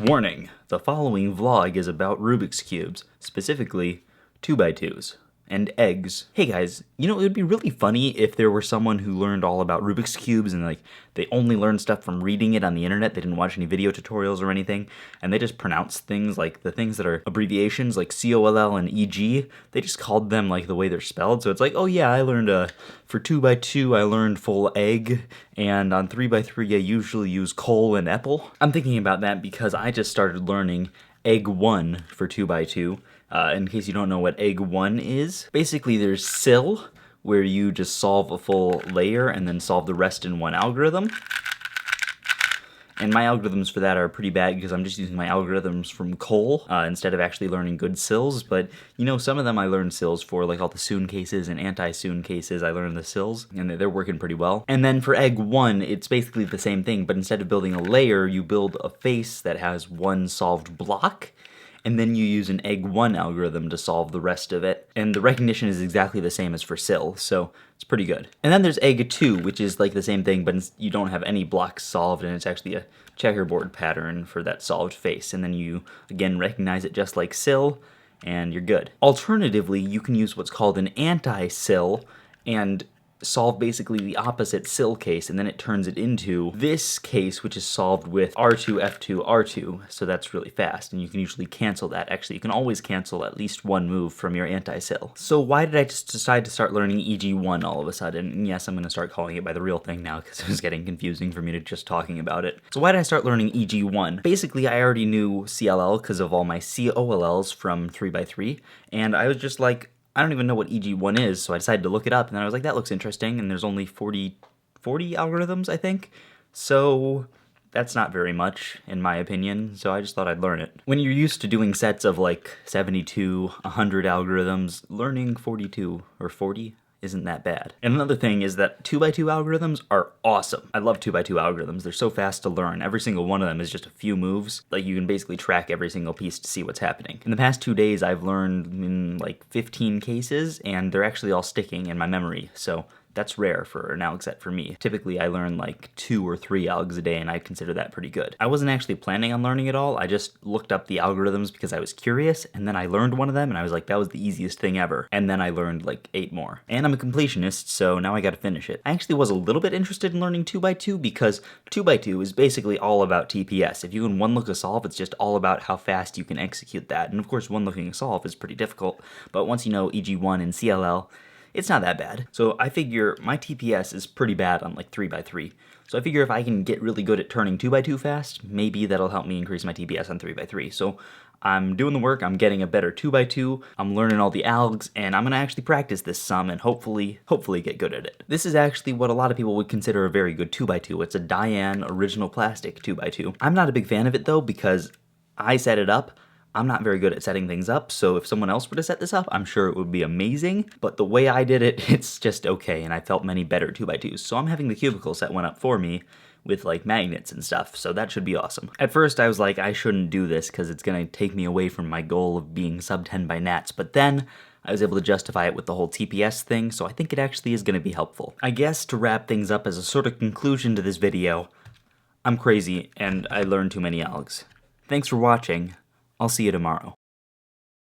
Warning, the following vlog is about Rubik's Cubes, specifically 2x2s. And eggs. Hey guys, you know, it would be really funny if there were someone who learned all about Rubik's Cubes and they only learned stuff from reading it on the internet, they didn't watch any video tutorials or anything, and they just pronounced things like the things that are abbreviations like COLL and EG, they just called them like the way they're spelled. So it's like, oh yeah, I learned for 2x2 I learned full egg, and on 3x3 I usually use coal and apple. I'm thinking about that because I just started learning EG-1 for 2x2. In case you don't know what EG-1 is, basically there's SIL, where you just solve a full layer and then solve the rest in one algorithm. And my algorithms for that are pretty bad because I'm just using my algorithms from COL instead of actually learning good SILs. But, you know, some of them I learned SILs for, like all the soon cases and anti-soon cases, I learned the SILs, and they're working pretty well. And then for EG-1, it's basically the same thing, but instead of building a layer, you build a face that has one solved block, and then you use an EG-1 algorithm to solve the rest of it. And the recognition is exactly the same as for SIL, so it's pretty good. And then there's EG-2, which is like the same thing, but you don't have any blocks solved, and it's actually a checkerboard pattern for that solved face. And then you, again, recognize it just like SIL, and you're good. Alternatively, you can use what's called an anti-SIL, and solve basically the opposite SIL case, and then it turns it into this case, which is solved with R2, F2, R2, so that's really fast, and you can usually cancel that. Actually, you can always cancel at least one move from your anti-SIL. So why did I just decide to start learning EG-1 all of a sudden? And yes, I'm going to start calling it by the real thing now, because it was getting confusing for me to just talking about it. So why did I start learning EG-1? Basically, I already knew CLL because of all my COLLs from 3x3, and I was just like, I don't even know what EG-1 is, so I decided to look it up, and then I was like, that looks interesting, and there's only 40 algorithms, I think, so that's not very much, in my opinion, so I just thought I'd learn it. When you're used to doing sets of like 72, 100 algorithms, learning 42 or 40 isn't that bad. And another thing is that 2x2 algorithms are awesome. I love 2x2 algorithms. They're so fast to learn. Every single one of them is just a few moves. Like, you can basically track every single piece to see what's happening. In the past 2 days, I've learned in like 15 cases, and they're actually all sticking in my memory, so that's rare for an alg set for me. Typically, I learn like 2 or 3 algs a day, and I consider that pretty good. I wasn't actually planning on learning it all. I just looked up the algorithms because I was curious, and then I learned one of them, and I was like, that was the easiest thing ever. And then I learned like 8 more. And I'm a completionist, so now I gotta finish it. I actually was a little bit interested in learning 2x2 because 2x2 is basically all about TPS. If you can one look a solve, it's just all about how fast you can execute that. And of course, one looking a solve is pretty difficult, but once you know EG-1 and CLL, it's not that bad. So I figure my TPS is pretty bad on like 3x3. So I figure if I can get really good at turning 2x2 fast, maybe that'll help me increase my TPS on 3x3. So I'm doing the work, I'm getting a better 2x2, I'm learning all the algs, and I'm gonna actually practice this some and hopefully get good at it. This is actually what a lot of people would consider a very good 2x2. It's a Diane original plastic 2x2. I'm not a big fan of it though because I set it up. I'm not very good at setting things up, so if someone else were to set this up, I'm sure it would be amazing, but the way I did it, it's just okay, and I felt many better 2x2s. So I'm having the cubicle set one up for me with like magnets and stuff, so that should be awesome. At first I was like, I shouldn't do this because it's gonna take me away from my goal of being sub 10 by nats, but then I was able to justify it with the whole TPS thing, so I think it actually is gonna be helpful. I guess to wrap things up as a sort of conclusion to this video, I'm crazy and I learned too many algs. Thanks for watching. I'll see you tomorrow.